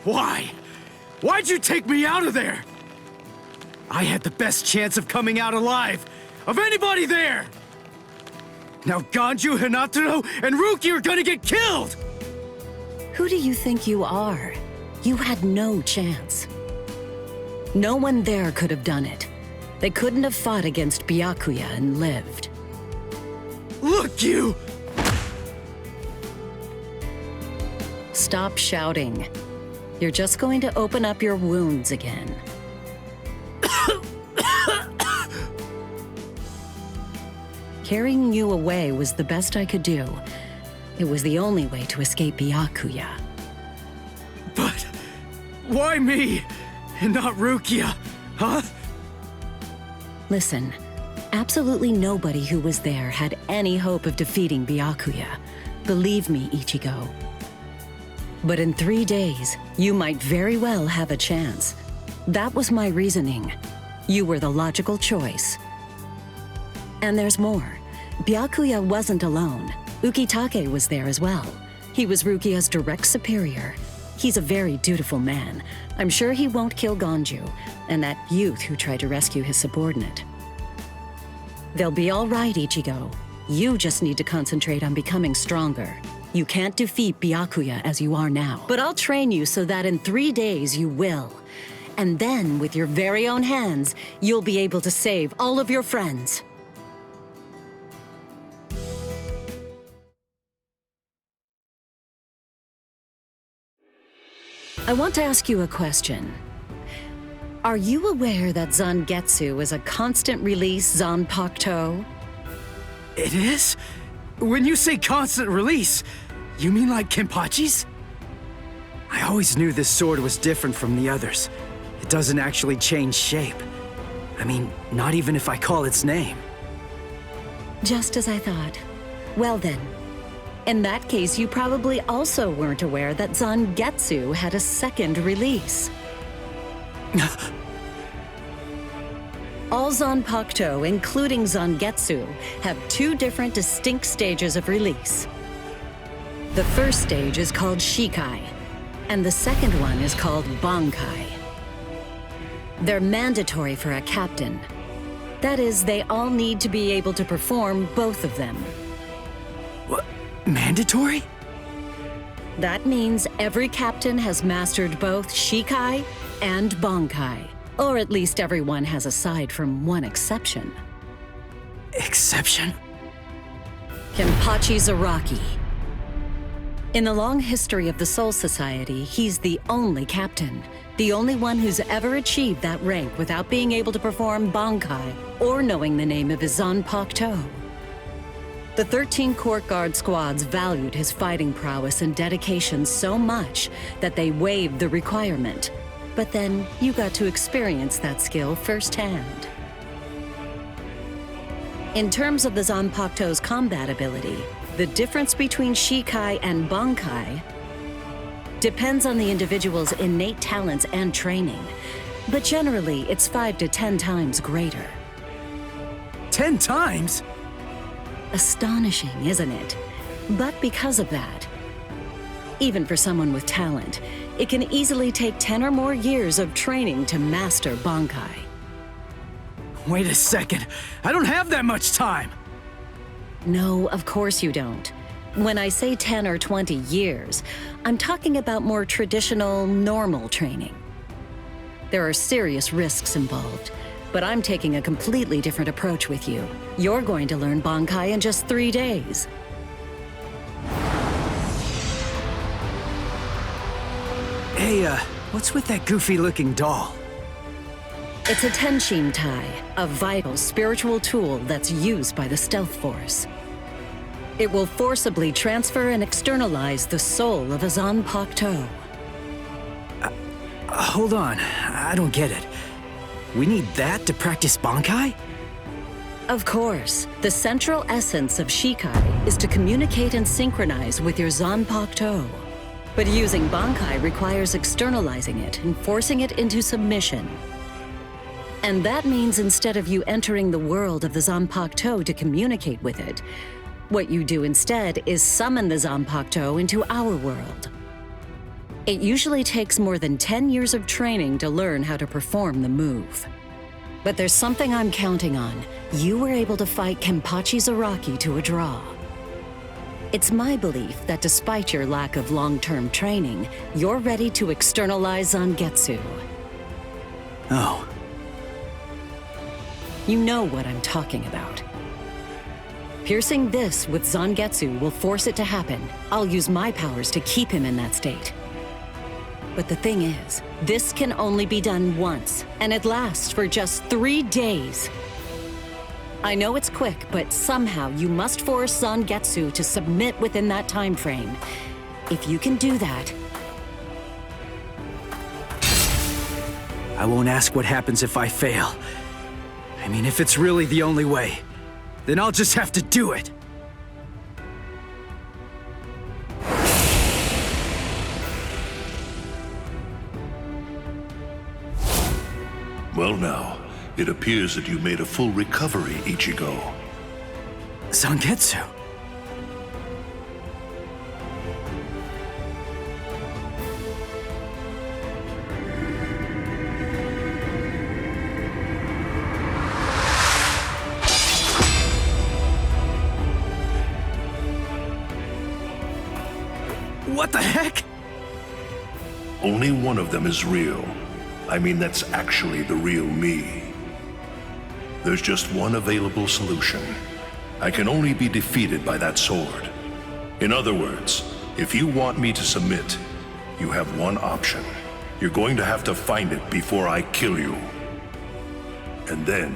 Why? Why'd you take me out of there? I had the best chance of coming out alive, of anybody there! Now Ganju, Hinataro, and Ruki are gonna get killed! Who do you think you are? You had no chance. No one there could have done it. They couldn't have fought against Byakuya and lived. Look, you! Stop shouting. You're just going to open up your wounds again. Carrying you away was the best I could do. It was the only way to escape Byakuya. But why me and not Rukia, huh? Listen, absolutely nobody who was there had any hope of defeating Byakuya. Believe me, Ichigo. But in 3 days, you might very well have a chance. That was my reasoning. You were the logical choice. And there's more. Byakuya wasn't alone. Ukitake was there as well. He was Rukia's direct superior. He's a very dutiful man. I'm sure he won't kill Ganju, and that youth who tried to rescue his subordinate. They'll be all right, Ichigo. You just need to concentrate on becoming stronger. You can't defeat Byakuya as you are now. But I'll train you so that in 3 days you will. And then, with your very own hands, you'll be able to save all of your friends. I want to ask you a question. Are you aware that Zangetsu is a constant release Zanpakuto? It is? When you say constant release, you mean like Kenpachi's? I always knew this sword was different from the others. It doesn't actually change shape. I mean, not even if I call its name. Just as I thought. Well then, in that case, you probably also weren't aware that Zangetsu had a second release. All Zanpakuto, including Zangetsu, have 2 different distinct stages of release. The first stage is called Shikai, and the second one is called Bankai. They're mandatory for a captain. That is, they all need to be able to perform both of them. What? Mandatory? That means every captain has mastered both Shikai and Bankai. Or at least everyone has aside from one exception. Exception? Kenpachi Zaraki. In the long history of the Soul Society, he's the only captain. The only one who's ever achieved that rank without being able to perform Bankai or knowing the name of his Zanpakuto. The 13 court guard squads valued his fighting prowess and dedication so much that they waived the requirement. But then you got to experience that skill firsthand. In terms of the Zanpakuto's combat ability, the difference between Shikai and Bankai depends on the individual's innate talents and training, but generally it's 5 to 10 times greater. 10 times? Astonishing, isn't it? But because of that, even for someone with talent, it can easily take 10 or more years of training to master Bankai. Wait a second, I don't have that much time! No, of course you don't. When I say 10 or 20 years, I'm talking about more traditional, normal training. There are serious risks involved, but I'm taking a completely different approach with you. You're going to learn Bankai in just 3 days. Hey, what's with that goofy-looking doll? It's a Tenshin Tai, a vital spiritual tool that's used by the Stealth Force. It will forcibly transfer and externalize the soul of a Zanpakuto. Hold on, I don't get it. We need that to practice Bankai? Of course, the central essence of Shikai is to communicate and synchronize with your Zanpakuto. But using Bankai requires externalizing it and forcing it into submission. And that means instead of you entering the world of the Zanpakuto to communicate with it, what you do instead is summon the Zanpakuto into our world. It usually takes more than 10 years of training to learn how to perform the move. But there's something I'm counting on. You were able to fight Kenpachi Zaraki to a draw. It's my belief that despite your lack of long-term training, you're ready to externalize Zangetsu. Oh. You know what I'm talking about. Piercing this with Zangetsu will force it to happen. I'll use my powers to keep him in that state. But the thing is, this can only be done once, and it lasts for just 3 days. I know it's quick, but somehow you must force Zangetsu to submit within that time frame. If you can do that... I won't ask what happens if I fail. I mean, if it's really the only way, then I'll just have to do it. Well now, it appears that you made a full recovery, Ichigo. Zangetsu. What the heck? Only one of them is real. I mean, that's actually the real me. There's just one available solution. I can only be defeated by that sword. In other words, if you want me to submit, you have one option. You're going to have to find it before I kill you. And then,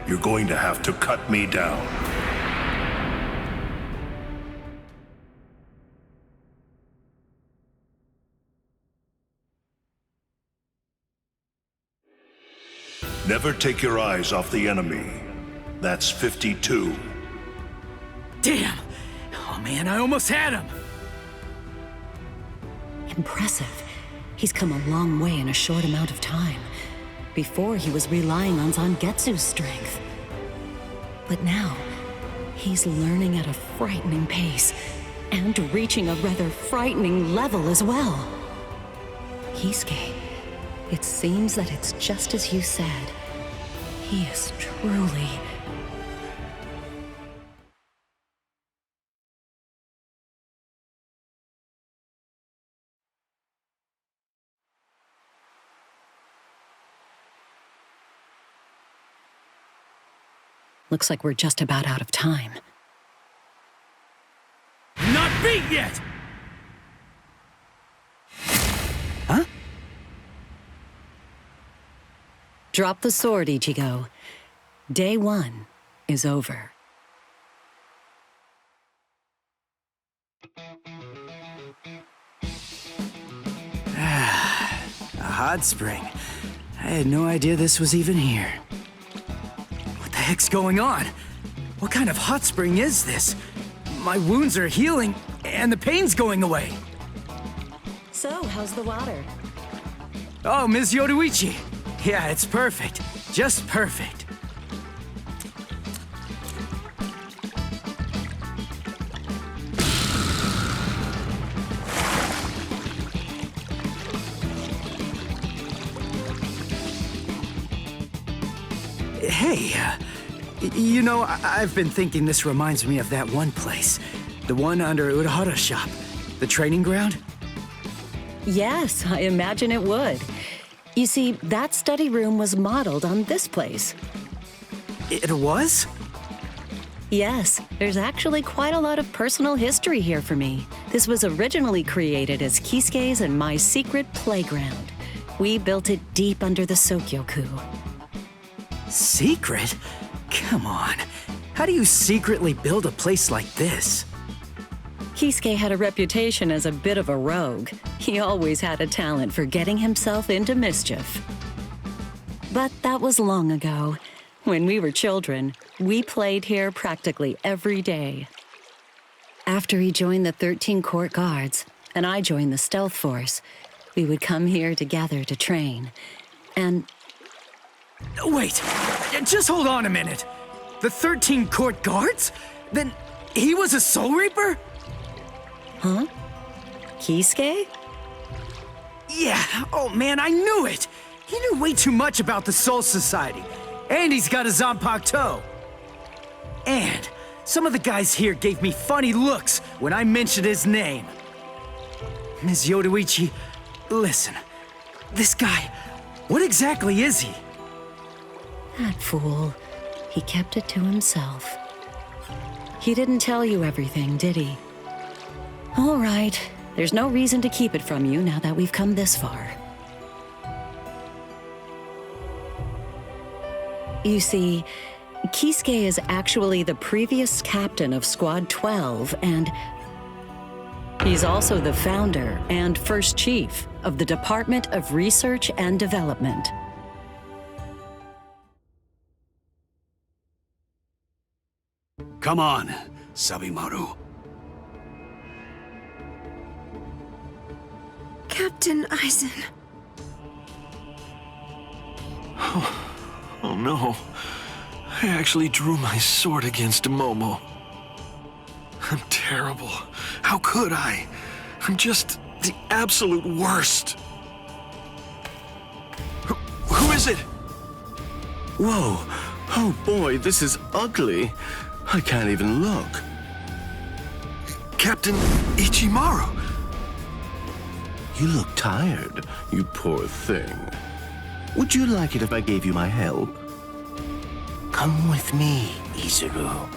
you're going to have to cut me down. Never take your eyes off the enemy. That's 52. Damn! Oh man, I almost had him! Impressive. He's come a long way in a short amount of time. Before, he was relying on Zangetsu's strength. But now, he's learning at a frightening pace, and reaching a rather frightening level as well. Kisuke, it seems that it's just as you said. He is truly... Looks like we're just about out of time. Not beat yet! Huh? Drop the sword, Ichigo. Day 1 is over. A hot spring. I had no idea this was even here. What the heck's going on? What kind of hot spring is this? My wounds are healing, and the pain's going away. So, how's the water? Oh, Ms. Yoruichi. Yeah, it's perfect. Just perfect. Hey, you know, I've been thinking this reminds me of that one place. The one under Urahara's shop. The training ground? Yes, I imagine it would. You see, that study room was modeled on this place. It was? Yes, there's actually quite a lot of personal history here for me. This was originally created as Kisuke's and my secret playground. We built it deep under the Sokyoku. Secret? Come on. How do you secretly build a place like this? Kisuke had a reputation as a bit of a rogue. He always had a talent for getting himself into mischief. But that was long ago. When we were children, we played here practically every day. After he joined the 13 Court Guards, and I joined the Stealth Force, we would come here together to train. And... Wait, just hold on a minute. The 13 Court Guards? Then he was a Soul Reaper? Huh? Kisuke? Yeah, oh man, I knew it! He knew way too much about the Soul Society. And he's got a Zanpakuto. And some of the guys here gave me funny looks when I mentioned his name. Ms. Yoruichi, listen. This guy, what exactly is he? That fool. He kept it to himself. He didn't tell you everything, did he? All right. There's no reason to keep it from you now that we've come this far. You see, Kisuke is actually the previous captain of Squad 12, and he's also the founder and first chief of the Department of Research and Development. Come on, Sabimaru. Captain Eisen. Oh no. I actually drew my sword against Momo. I'm terrible. How could I? I'm just the absolute worst. Who is it? Whoa. Oh boy, this is ugly. I can't even look. Captain Ichimaru. You look tired, you poor thing. Would you like it if I gave you my help? Come with me, Izuru.